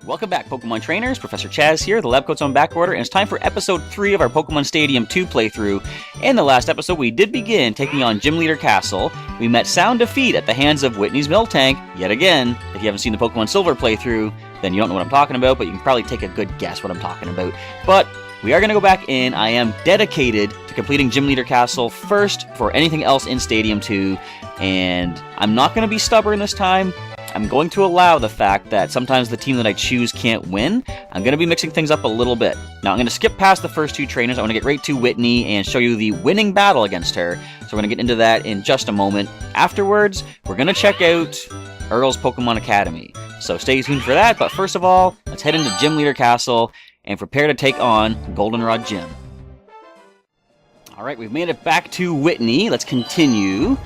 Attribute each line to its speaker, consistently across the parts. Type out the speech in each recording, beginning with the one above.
Speaker 1: Welcome back, Pokemon Trainers. Professor Chaz here, the lab coat's on back order, and it's time for episode 3 of our Pokemon Stadium 2 playthrough. In the last episode, we did begin taking on Gym Leader Castle. We met sound defeat at the hands of Whitney's Miltank, yet again. If you haven't seen the Pokemon Silver playthrough, then you don't know what I'm talking about, but you can probably take a good guess what I'm talking about. But we are going to go back in. I am dedicated to completing Gym Leader Castle first for anything else in Stadium 2, and I'm not going to be stubborn this time. I'm going to allow the fact that sometimes the team that I choose can't win. I'm going to be mixing things up a little bit. Now, I'm going to skip past the first two trainers. I want to get right to Whitney and show you the winning battle against her. So we're going to get into that in just a moment. Afterwards, we're going to check out Earl's Pokemon Academy. So stay tuned for that. But first of all, let's head into Gym Leader Castle and prepare to take on Goldenrod Gym. Alright, we've made it back to Whitney. Let's continue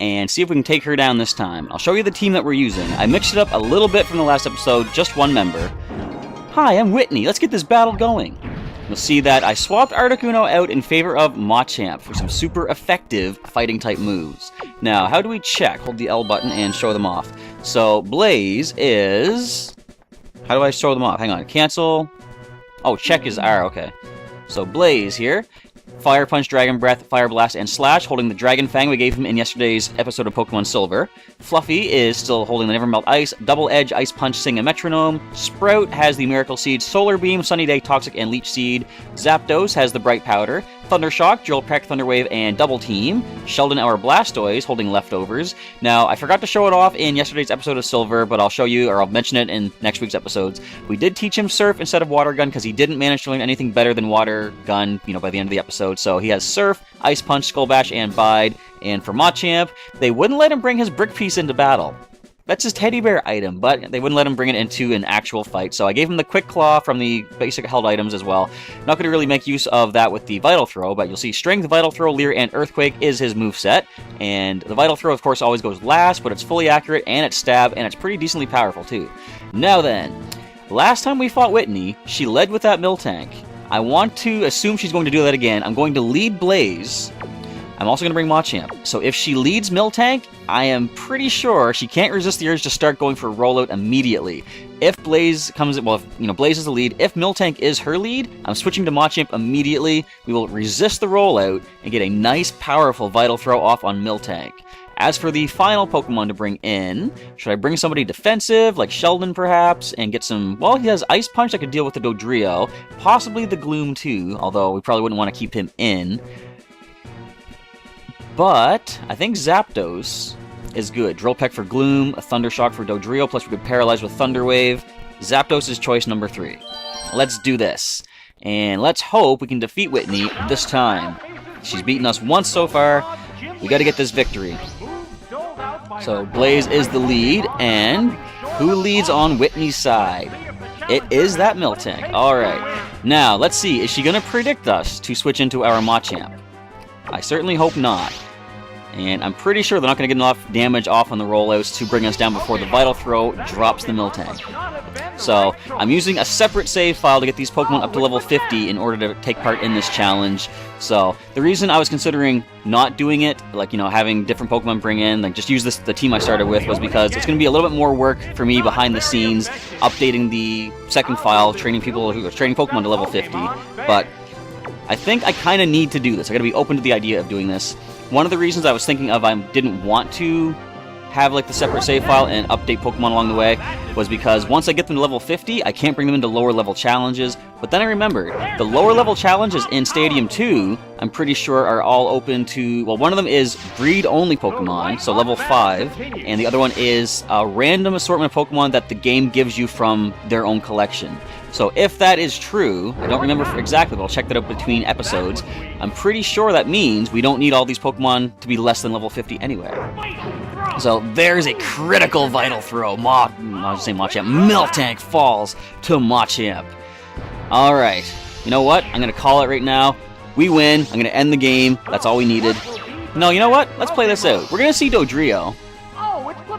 Speaker 1: and see if we can take her down this time. I'll show you the team that we're using. I mixed it up a little bit from the last episode, just one member. Hi, I'm Whitney. Let's get this battle going. You'll see that I swapped Articuno out in favor of Machamp for some super effective fighting type moves. Now, how do we check? Hold the L button and show them off. So, Blaze is... How do I show them off? Hang on, cancel. Oh, check is R, okay. So, Blaze here. Fire Punch, Dragon Breath, Fire Blast, and Slash, holding the Dragon Fang we gave him in yesterday's episode of Pokemon Silver. Fluffy is still holding the Never Melt Ice, Double Edge, Ice Punch, Sing, and Metronome. Sprout has the Miracle Seed, Solar Beam, Sunny Day, Toxic, and Leech Seed. Zapdos has the Bright Powder. Thundershock, Drill Peck, Thunder Wave, and Double Team. Sheldon, our Blastoise, holding Leftovers. Now, I forgot to show it off in yesterday's episode of Silver, but I'll show you, or I'll mention it in next week's episodes. We did teach him Surf instead of Water Gun, because he didn't manage to learn anything better than Water Gun, by the end of the episode. So he has Surf, Ice Punch, Skull Bash, and Bide. And for Machamp, they wouldn't let him bring his Brick Piece into battle. That's his teddy bear item, but they wouldn't let him bring it into an actual fight. So I gave him the Quick Claw from the basic held items as well. Not going to really make use of that with the Vital Throw, but you'll see Strength, Vital Throw, Leer, and Earthquake is his moveset. And the Vital Throw, of course, always goes last, but it's fully accurate, and it's Stab, and it's pretty decently powerful, too. Now then, last time we fought Whitney, she led with that Miltank. I want to assume she's going to do that again. I'm going to lead Blaze. I'm also going to bring Machamp. So if she leads Miltank, I am pretty sure she can't resist the urge to start going for rollout immediately. If Blaze comes in, well, if, Blaze is the lead. If Miltank is her lead, I'm switching to Machamp immediately. We will resist the rollout and get a nice, powerful Vital Throw off on Miltank. As for the final Pokemon to bring in, should I bring somebody defensive, like Sheldon perhaps, and get some... Well, he has Ice Punch that could deal with the Dodrio, possibly the Gloom too, although we probably wouldn't want to keep him in. But I think Zapdos is good. Drill Peck for Gloom, a Thundershock for Dodrio, plus we could Paralyze with Thunder Wave. Zapdos is choice number 3. Let's do this. And let's hope we can defeat Whitney this time. She's beaten us once so far. We got to get this victory. So Blaze is the lead, and who leads on Whitney's side? It is that Miltank. Alright. Now, let's see. Is she going to predict us to switch into our Machamp? I certainly hope not. And I'm pretty sure they're not going to get enough damage off on the rollouts to bring us down before the Vital Throw drops the Miltank. So, I'm using a separate save file to get these Pokemon up to level 50 in order to take part in this challenge. So, the reason I was considering not doing it, like, having different Pokemon bring in, like, just use the team I started with, was because it's going to be a little bit more work for me behind the scenes, updating the second file, training Pokemon to level 50. But I think I kind of need to do this. I got to be open to the idea of doing this. One of the reasons I was thinking of I didn't want to have the separate save file and update Pokemon along the way was because once I get them to level 50, I can't bring them into lower level challenges. But then I remembered, the lower level challenges in Stadium 2, I'm pretty sure are all open to, well, one of them is breed-only Pokemon, so level 5, and the other one is a random assortment of Pokemon that the game gives you from their own collection. So if that is true, I don't remember exactly, but I'll check that out between episodes. I'm pretty sure that means we don't need all these Pokemon to be less than level 50 anyway. So there's a critical Vital Throw. I'll just say Machamp. Miltank falls to Machamp. Alright, you know what? I'm going to call it right now. We win. I'm going to end the game. That's all we needed. No, you know what? Let's play this out. We're going to see Dodrio.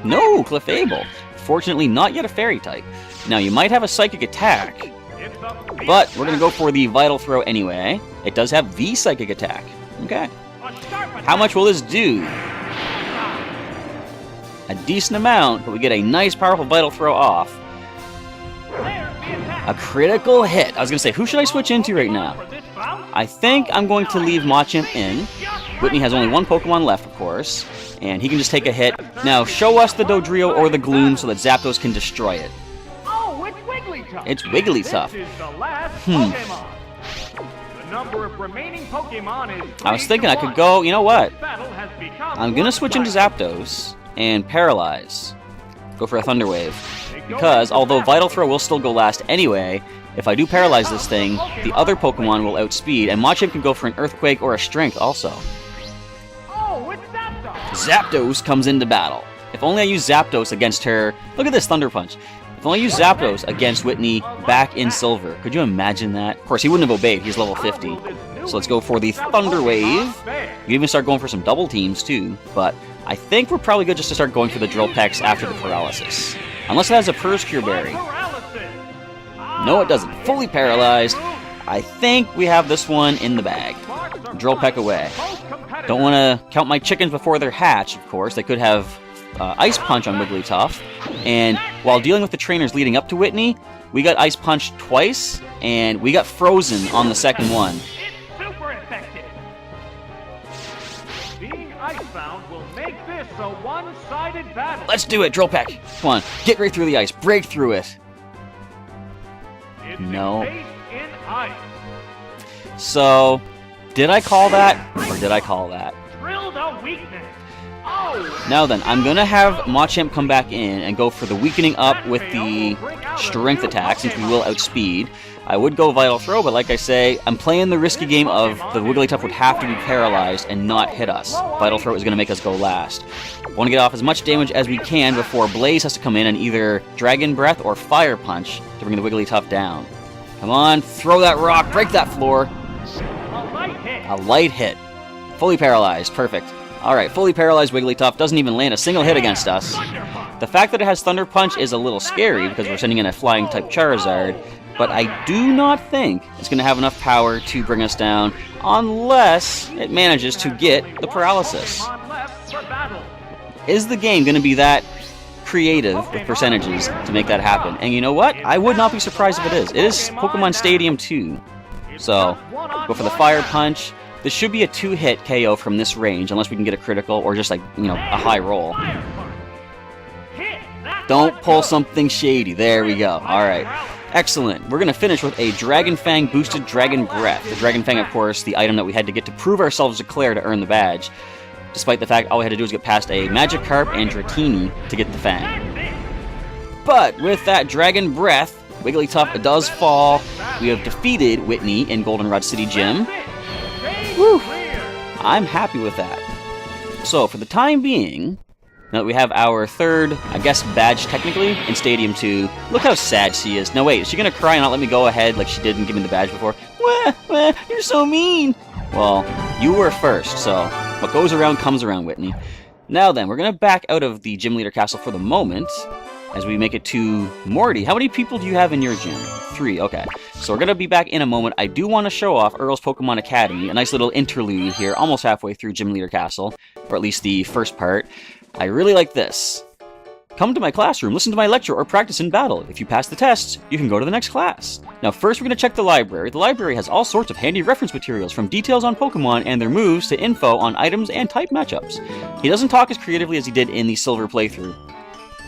Speaker 1: No, Clefable. Fortunately, not yet a Fairy type. Now, you might have a Psychic Attack, but we're going to go for the Vital Throw anyway. It does have the Psychic Attack. Okay. How much will this do? A decent amount, but we get a nice, powerful Vital Throw off. A critical hit. I was going to say, who should I switch into right now? I think I'm going to leave Machamp in. Whitney has only one Pokemon left, of course, and he can just take a hit. Now, show us the Dodrio or the Gloom so that Zapdos can destroy it.
Speaker 2: Oh, it's Wigglytuff.
Speaker 1: It's Wigglytuff.
Speaker 2: This is the last Pokemon. The number of remaining Pokemon is
Speaker 1: I was thinking I could go, you know what?
Speaker 2: battle has become
Speaker 1: I'm going to switch into Zapdos and Paralyze. Go for a Thunder Wave. Because, although Vital Throw will still go last anyway, if I do Paralyze this thing, the other Pokemon will outspeed, and Machamp can go for an Earthquake or a Strength also.
Speaker 2: Oh, it's Zapdos.
Speaker 1: Zapdos comes into battle. If only I use Zapdos against her... Look at this Thunder Punch. If only I use Zapdos against Whitney back in Silver. Could you imagine that? Of course, he wouldn't have obeyed. He's level 50. So let's go for the Thunder Wave. You can even start going for some double teams, too. But I think we're probably good just to start going for the Drill Pecks after the Paralysis. Unless it has a Purse Cure Berry. No, it doesn't. Fully paralyzed. I think we have this one in the bag. Drill Peck away. Don't want to count my chickens before they're hatched, of course. They could have Ice Punch on Wigglytuff. And while dealing with the trainers leading up to Whitney, we got Ice Punch twice, and we got Frozen on the second one.
Speaker 2: It's super effective. Being icebound will make this a one-sided battle.
Speaker 1: Let's do it, Drill Peck. Come on, get right through the ice. Break through it.
Speaker 2: It's
Speaker 1: No.
Speaker 2: encased in ice.
Speaker 1: So, did I call that, or did I call that?
Speaker 2: Drill the weakness. Oh,
Speaker 1: Now then, I'm going to have Machamp come back in and go for the Weakening Up with the Strength attack, since we will outspeed. I would go Vital Throw, but like I say, I'm playing the risky game of the Wigglytuff would have to be paralyzed and not hit us. Vital Throw is going to make us go last. Want to get off as much damage as we can before Blaze has to come in and either Dragon Breath or Fire Punch to bring the Wigglytuff down. Come on, throw that rock, break that floor.
Speaker 2: a light hit.
Speaker 1: A light hit. Fully paralyzed, perfect. Alright, fully paralyzed Wigglytuff doesn't even land a single hit against us. The fact that it has Thunder Punch is a little scary because we're sending in a Flying-type Charizard, but I do not think it's going to have enough power to bring us down unless it manages to get the Paralysis.
Speaker 2: Pokemon left for battle.
Speaker 1: Is the game going to be that creative with percentages to make that happen? And you know what? I would not be surprised if it is. It is Pokemon Stadium 2. So, go for the Fire Punch. This should be a 2-hit KO from this range, unless we can get a critical or just like, you know, a high roll. Don't pull something shady. There we go. Alright. Excellent. We're going to finish with a Dragon Fang boosted Dragon Breath. The Dragon Fang, of course, the item that we had to get to prove ourselves to Claire to earn the badge. Despite the fact all we had to do was get past a Magikarp and Dratini to get the Fang. But with that Dragon Breath, Wigglytuff does fall. We have defeated Whitney in Goldenrod City Gym. Woo! I'm happy with that. So, for the time being, now that we have our third, I guess, badge technically in Stadium 2, look how sad she is. No, wait, is she gonna cry and not let me go ahead like she did and give me the badge before? Wah, you're so mean! Well, you were first, so what goes around comes around, Whitney. Now then, we're gonna back out of the Gym Leader Castle for the moment, as we make it to Morty. How many people do you have in your gym? 3, okay. So we're gonna be back in a moment. I do want to show off Earl's Pokemon Academy, a nice little interlude here, almost halfway through Gym Leader Castle, or at least the first part. I really like this. Come to my classroom, listen to my lecture, or practice in battle. If you pass the tests, you can go to the next class. Now first we're going to check the library. The library has all sorts of handy reference materials, from details on Pokemon and their moves to info on items and type matchups. He doesn't talk as creatively as he did in the Silver playthrough.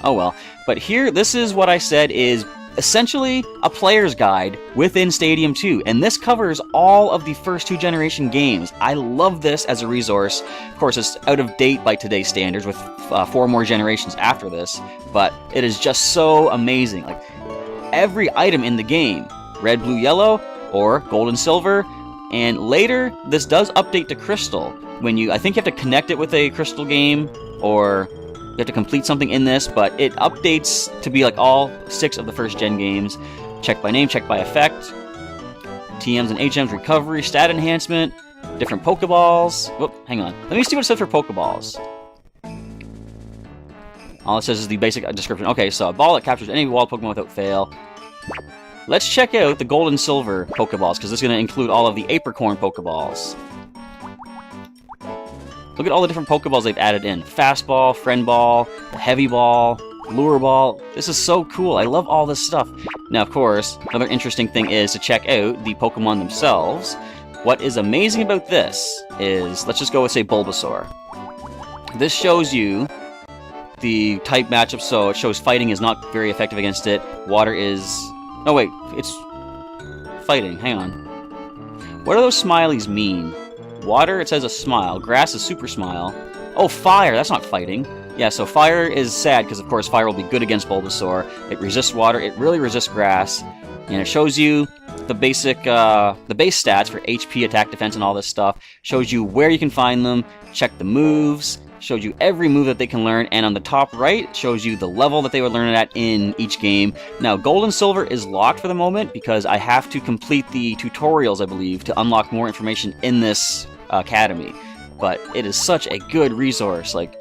Speaker 1: Oh well. But here, this is what I said is essentially a player's guide within Stadium 2, and this covers all of the first 2 generation games. I love this as a resource. Of course, it's out of date by today's standards with 4 more generations after this, but it is just so amazing. Like, every item in the game, red, blue, yellow, or gold and silver, and later, this does update to Crystal. When I think you have to connect it with a Crystal game, or you have to complete something in this, but it updates to be like all 6 of the first gen games. Check by name, check by effect, TMs and HMs, recovery, stat enhancement, different Pokeballs. Whoop, hang on. Let me see what it says for Pokeballs. All it says is the basic description. Okay, so a ball that captures any wild Pokemon without fail. Let's check out the Gold and Silver Pokeballs, because this is going to include all of the Apricorn Pokeballs. Look at all the different Pokeballs they've added in. Fastball, Friend Ball, the Heavy Ball, Lure Ball. This is so cool. I love all this stuff. Now, of course, another interesting thing is to check out the Pokemon themselves. What is amazing about this is, let's just go with, say, Bulbasaur. This shows you the type matchup, so it shows fighting is not very effective against it. Water is... Oh, wait, it's fighting. Hang on. What do those smileys mean? Water, it says a smile. Grass is super smile. Oh, fire, that's not fighting. Yeah, so fire is sad, because of course fire will be good against Bulbasaur. It resists water, it really resists grass. And it shows you the basic, the base stats for HP, attack, defense, and all this stuff. Shows you where you can find them, check the moves, shows you every move that they can learn, and on the top right, shows you the level that they would learn it at in each game. Now, Gold and Silver is locked for the moment, because I have to complete the tutorials, I believe, to unlock more information in this academy. But it is such a good resource, like,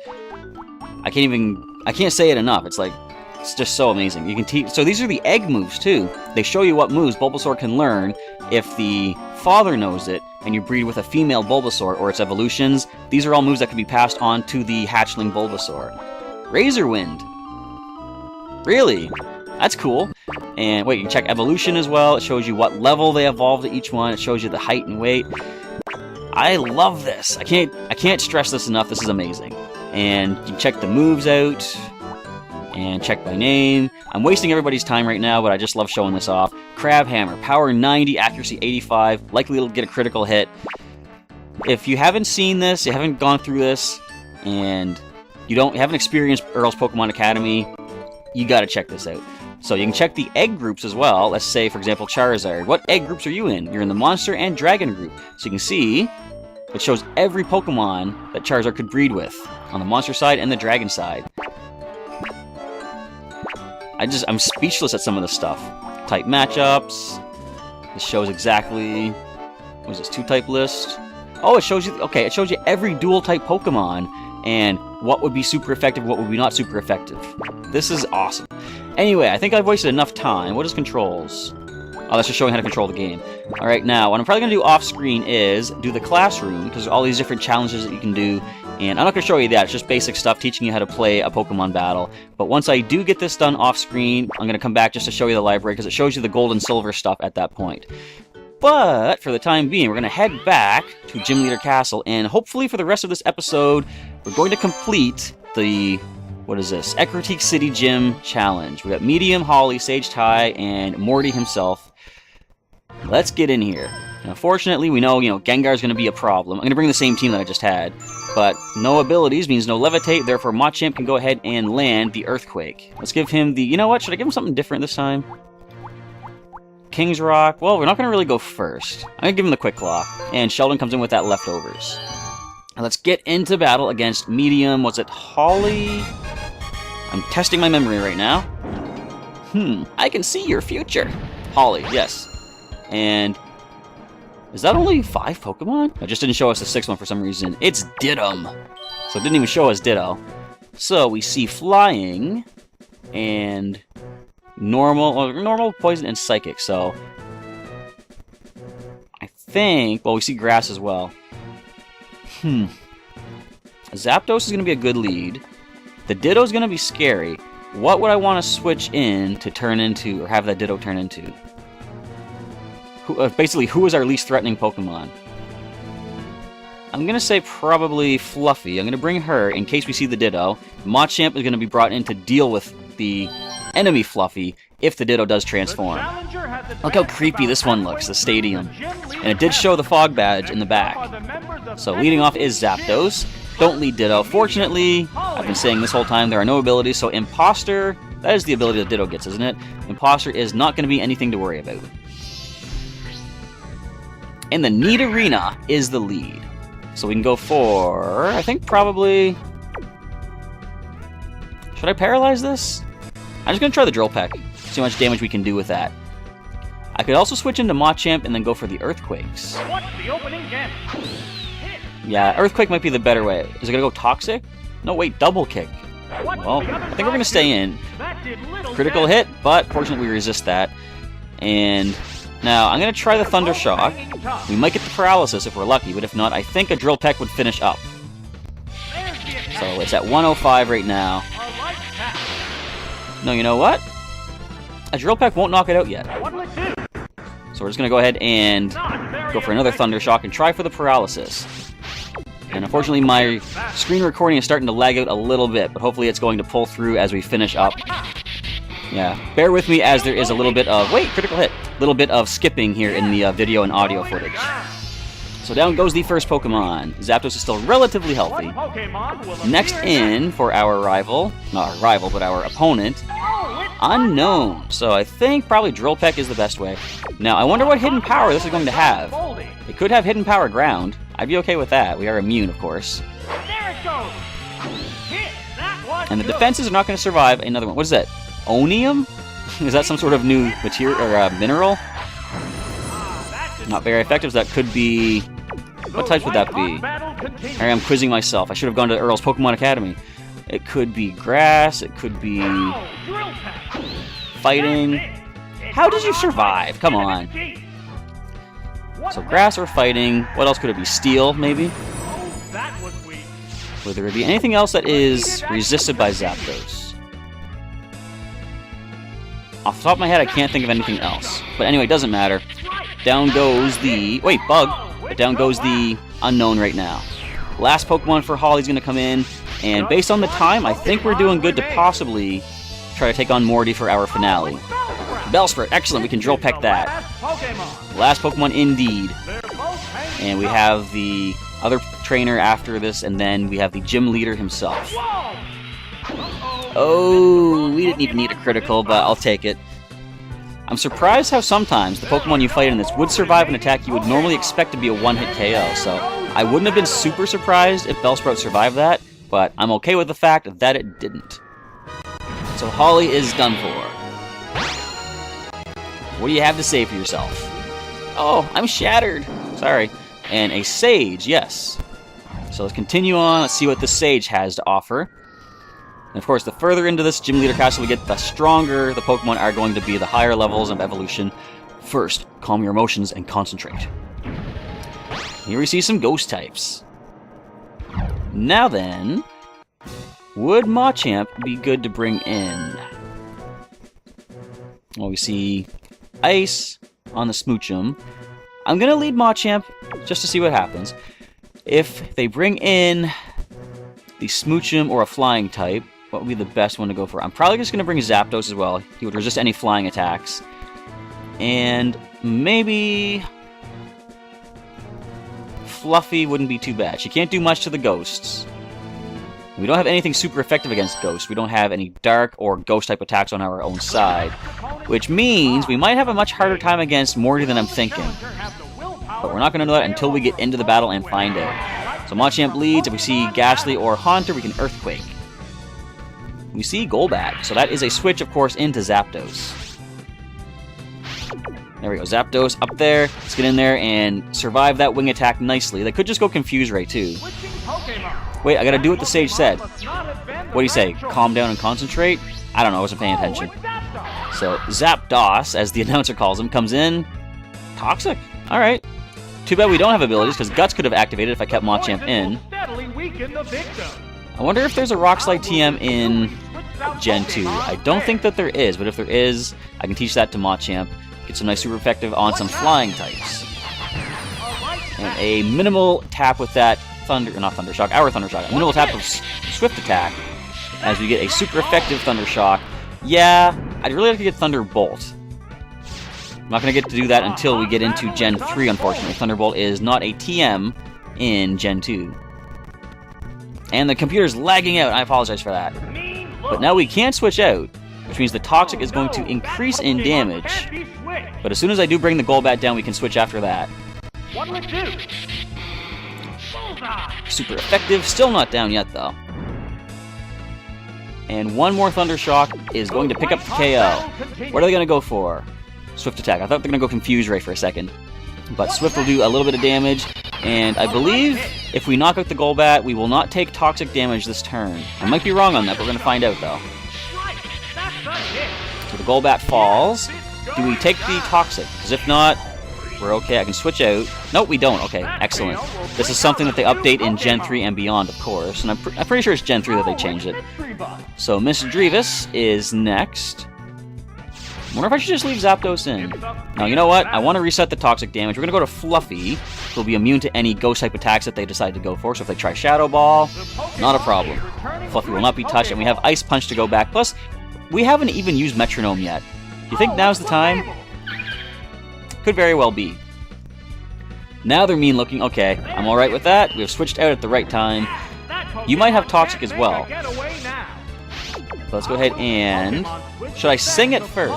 Speaker 1: I can't say it enough. It's like, it's just so amazing. You can teach. So these are the egg moves too. They show you what moves Bulbasaur can learn if the father knows it, and you breed with a female Bulbasaur or its evolutions. These are all moves that can be passed on to the hatchling Bulbasaur. Razor Wind. Really? That's cool. And wait, you can check evolution as well. It shows you what level they evolved at each one. It shows you the height and weight. I love this. I can't stress this enough. This is amazing. And you can check the moves out, and check by name. I'm wasting everybody's time right now, but I just love showing this off. Crab Hammer, power 90, accuracy 85, likely it'll get a critical hit. If you haven't seen this, you haven't gone through this, and you haven't experienced Earl's Pokemon Academy, you gotta check this out. So you can check the egg groups as well. Let's say, for example, Charizard. What egg groups are you in? You're in the Monster and Dragon group. So you can see it shows every Pokemon that Charizard could breed with on the Monster side and the Dragon side. I'm speechless at some of this stuff. Type matchups. This shows exactly... What is this, 2-type list? Oh, it shows you... Okay, it shows you every dual-type Pokemon and what would be super effective, what would be not super effective. This is awesome. Anyway, I think I've wasted enough time. What is controls? Oh, that's just showing how to control the game. Alright, now, what I'm probably going to do off-screen is do the classroom, because there's all these different challenges that you can do, and I'm not going to show you that. It's just basic stuff, teaching you how to play a Pokemon battle. But once I do get this done off-screen, I'm going to come back just to show you the library, because it shows you the Gold and Silver stuff at that point. But, for the time being, we're going to head back to Gym Leader Castle, and hopefully for the rest of this episode, we're going to complete the... What is this? Ecruteak City Gym Challenge. We got Medium, Holly, Sage Tai, and Morty himself. Let's get in here. Now, fortunately, we know, Gengar's going to be a problem. I'm going to bring the same team that I just had. But no abilities means no Levitate, therefore Machamp can go ahead and land the Earthquake. Let's give him the... You know what? Should I give him something different this time? King's Rock. Well, we're not going to really go first. I'm going to give him the Quick Claw. And Sheldon comes in with that Leftovers. Now, let's get into battle against Medium. Was it Holly? I'm testing my memory right now. I can see your future. Holly, yes. And is that only 5 Pokemon? It just didn't show us the 6th one for some reason. It's Ditto. So it didn't even show us Ditto. So we see Flying and normal, Poison, and Psychic. So I think, well, we see Grass as well. Zapdos is going to be a good lead. The Ditto is going to be scary. What would I want to switch in to turn into, or have that Ditto turn into? Basically, who is our least threatening Pokemon? I'm going to say probably Fluffy. I'm going to bring her in case we see the Ditto. Machamp is going to be brought in to deal with the enemy Fluffy if the Ditto does transform. Look how creepy this one looks, the stadium. And it did show the fog badge in the back. So leading off is Zapdos. Don't lead Ditto. Fortunately, I've been saying this whole time, there are no abilities, so Imposter, that is the ability that Ditto gets, isn't it? Imposter is not going to be anything to worry about. And the Nidorina is the lead. So we can go for, I think probably... Should I paralyze this? I'm just going to try the Drill Peck. See how much damage we can do with that. I could also switch into Machamp and then go for the Earthquakes.
Speaker 2: What's the opening game?
Speaker 1: Yeah, Earthquake might be the better way. Is it going to go Toxic? No, wait, Double Kick. Well, I think we're going to stay in. Critical hit, but fortunately we resist that. And now I'm going to try the Thunder Shock. We might get the Paralysis if we're lucky, but if not, I think a Drill Peck would finish up. So it's at 105 right now. No, you know what? A Drill Peck won't knock it out yet.
Speaker 2: What'll it do?
Speaker 1: So we're just going to go ahead and
Speaker 2: Not very
Speaker 1: go for another Thunder Shock and try for the paralysis. And unfortunately, my screen recording is starting to lag out a little bit, but hopefully it's going to pull through as we finish up. Yeah, bear with me as there is a little bit of... Wait, critical hit! Little bit of skipping here in the video and audio footage. So down goes the first Pokemon. Zapdos is still relatively healthy. Next in for our rival, not our rival, but our opponent, Unknown. So I think probably Drill Peck is the best way. Now, I wonder what hidden power this is going to have. It could have hidden power ground. I'd be okay with that. We are immune, of course.
Speaker 2: There it goes. Hit. That was
Speaker 1: And the
Speaker 2: good.
Speaker 1: defenses are not going to survive another one. What is that? Onium? Is that some sort of new material or mineral? Not very effective. That could be... What types would that be? Alright, I'm quizzing myself. I should have gone to Earl's Pokemon Academy. It could be grass. It could be fighting. How did you survive? Come on. So grass or fighting. What else could it be? Steel, maybe? Would there be anything else that is resisted by Zapdos? Off the top of my head, I can't think of anything else. But anyway, it doesn't matter. Down goes the... Wait, Bug! But down goes the Unknown right now. Last Pokemon for Holly's going to come in. And based on the time, I think we're doing good to possibly try to take on Morty for our finale. Bellsprout, excellent, we can Drill Peck that. Last Pokemon indeed. And we have the other trainer after this, and then we have the gym leader himself. Oh, we didn't even need a critical, but I'll take it. I'm surprised how sometimes the Pokemon you fight in this would survive an attack you would normally expect to be a one-hit KO, so I wouldn't have been super surprised if Bellsprout survived that, but I'm okay with the fact that it didn't. So Holly is done for. What do you have to say for yourself? Oh, I'm shattered. Sorry. And a Sage, yes. So let's continue on. Let's see what the Sage has to offer. And of course, the further into this Gym Leader Castle we get, the stronger the Pokemon are going to be, the higher levels of evolution. First, calm your emotions and concentrate. Here we see some Ghost types. Now then, would Machamp be good to bring in? Well, we see Ice on the Smoochum. I'm going to lead Machamp just to see what happens. If they bring in the Smoochum or a Flying type, what would be the best one to go for? I'm probably just going to bring Zapdos as well. He would resist any flying attacks. And maybe Fluffy wouldn't be too bad. She can't do much to the Ghosts. We don't have anything super effective against Ghosts. We don't have any Dark or Ghost-type attacks on our own side. Which means we might have a much harder time against Morty than I'm thinking. But we're not going to know that until we get into the battle and find out. So Machamp leads. If we see Ghastly or Haunter, we can Earthquake. We see Golbat. So that is a switch, of course, into Zapdos. There we go. Zapdos up there. Let's get in there and survive that wing attack nicely. They could just go Confuse Ray, too. Wait, I gotta do what the Sage said. What do you say? Calm down and concentrate? I don't know, I wasn't paying attention. So, Zapdos, as the announcer calls him, comes in. Toxic. Alright. Too bad we don't have abilities, because Guts could have activated if I kept Machamp in. I wonder if there's a Rock Slide TM in Gen 2. I don't think that there is, but if there is, I can teach that to Machamp. Get some nice super effective on some flying types. And a minimal tap with that our Thunder Shock. A minimal tap of Swift Attack as we get a super effective Thunder Shock. Yeah, I'd really like to get Thunderbolt. I'm not going to get to do that until we get into Gen 3, unfortunately. Thunderbolt is not a TM in Gen 2. And the computer's lagging out. I apologize for that. But now we can't switch out, which means the Toxic is going to increase in damage. But as soon as I do bring the Golbat down, we can switch after that.
Speaker 2: What'll it do?
Speaker 1: Super effective. Still not down yet, though. And one more Thunder Shock is going to pick up the KO. What are they going to go for? Swift Attack. I thought they were going to go Confuse Ray for a second. But Swift will do a little bit of damage. And I believe if we knock out the Golbat, we will not take toxic damage this turn. I might be wrong on that, but we're going to find out, though. So the Golbat falls. Do we take the Toxic? Because if not, We're okay. I can switch out. Nope, we don't. Okay, excellent. This is something that they update in Gen 3 and beyond, of course. And I'm pretty sure it's Gen 3 that they changed it. So Miss Drevis is next. I wonder if I should just leave Zapdos in. Now, you know what? I want to reset the toxic damage. We're going to go to Fluffy, who'll be immune to any ghost-type attacks that they decide to go for. So if they try Shadow Ball, not a problem. Fluffy will not be touched, and we have Ice Punch to go back. Plus, we haven't even used Metronome yet. Do you think now's the time? Could very well be. Now they're mean looking. Okay, I'm alright with that. We have switched out at the right time. You might have Toxic as well. So let's go ahead and... Should I sing it first?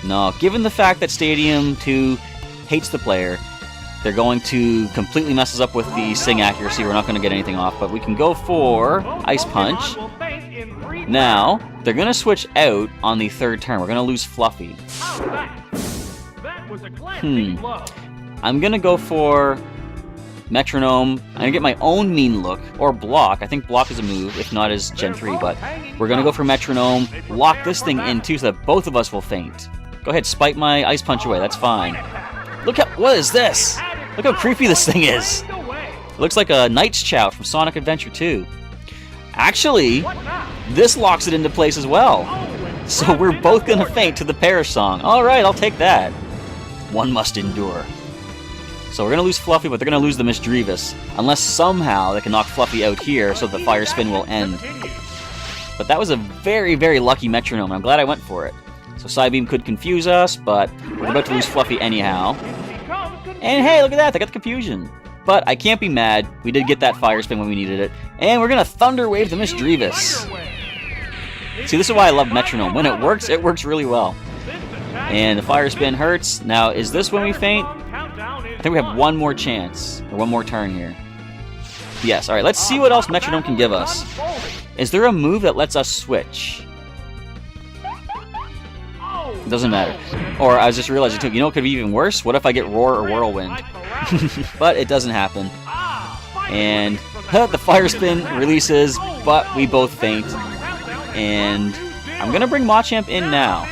Speaker 1: No, given the fact that Stadium 2 hates the player, they're going to completely mess us up with the sing accuracy. We're not going to get anything off, but we can go for Ice Punch. Now, they're going to switch out on the third turn. We're going to lose Fluffy. I'm going to go for Metronome. I'm going to get my own mean look, or Block. I think Block is a move, if not as Gen 3, but we're going to go for Metronome, lock this thing in too so that both of us will faint. Go ahead, spike my Ice Punch away, that's fine. Look at, what is this? Look how creepy this thing is. It looks like a Knight's Chow from Sonic Adventure 2. Actually, this locks it into place as well. So we're both going to faint to the Perish song. Alright, I'll take that. One must endure. So we're going to lose Fluffy, but they're going to lose the Miss Drevis. Unless somehow they can knock Fluffy out here so the Fire Spin will end. But that was a very, very lucky Metronome. I'm glad I went for it. So Psybeam could confuse us, but we're about to lose Fluffy anyhow. And hey, look at that, they got the confusion. But I can't be mad. We did get that Fire Spin when we needed it. And we're going to Thunder Wave the Miss Drevis. See, this is why I love Metronome. When it works really well. And the Fire Spin hurts. Now, is this when we faint? I think we have one more chance, or one more turn here. Yes, alright, let's see what else Metronome can give us. Is there a move that lets us switch? It doesn't matter. Or I was just realizing too, you know what could be even worse? What if I get Roar or Whirlwind? But it doesn't happen. And the Fire Spin releases, but we both faint. And I'm going to bring Machamp in now.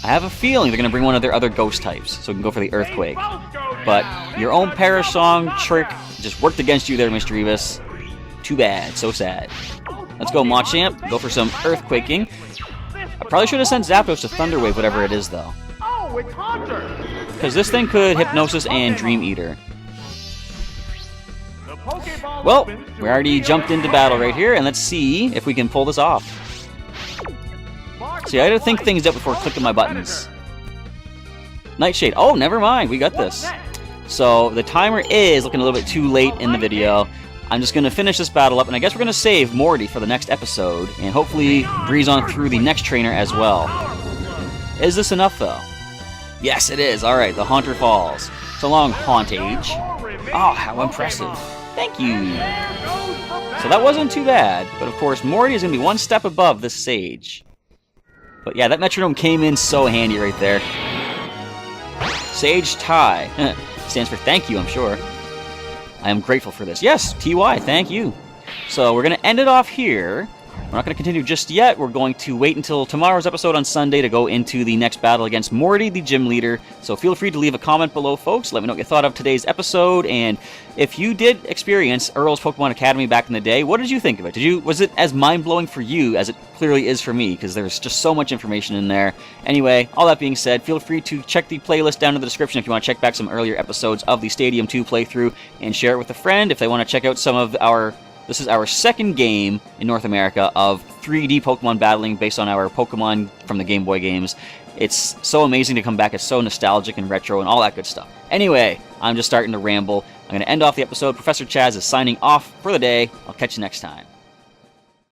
Speaker 1: I have a feeling they're going to bring one of their other ghost types, so we can go for the Earthquake. But your own Perish song trick just worked against you there, Miss Drevis. Too bad. So sad. Let's go, Machamp. Go for some Earthquaking. I probably should have sent Zapdos to Thunder Wave, whatever it is, though. Because this thing could Hypnosis and Dream Eater. Well, we already jumped into battle right here, and let's see if we can pull this off. See, I had to think things up before clicking my buttons. Nightshade. Oh, never mind. We got this. So, the timer is looking a little bit too late in the video. I'm just going to finish this battle up, and I guess we're going to save Morty for the next episode, and hopefully breeze on through the next trainer as well. Is this enough, though? Yes, it is. Alright, the Haunter falls. So long, Hauntage. Oh, how impressive. Thank you. So that wasn't too bad, but of course, Morty is going to be one step above this Sage. But yeah, that Metronome came in so handy right there. Sage Tie. Stands for thank you, I'm sure. I am grateful for this. Yes, TY, thank you. So we're going to end it off here. We're not going to continue just yet. We're going to wait until tomorrow's episode on Sunday to go into the next battle against Morty, the gym leader. So feel free to leave a comment below, folks. Let me know what you thought of today's episode. And if you did experience Earl's Pokemon Academy back in the day, what did you think of it? Was it as mind-blowing for you as it clearly is for me? Because there's just so much information in there. Anyway, all that being said, feel free to check the playlist down in the description if you want to check back some earlier episodes of the Stadium 2 playthrough and share it with a friend if they want to check out some of our... This is our second game in North America of 3D Pokemon battling based on our Pokemon from the Game Boy games. It's so amazing to come back. It's so nostalgic and retro and all that good stuff. Anyway, I'm just starting to ramble. I'm going to end off the episode. Professor Chaz is signing off for the day. I'll catch you next time.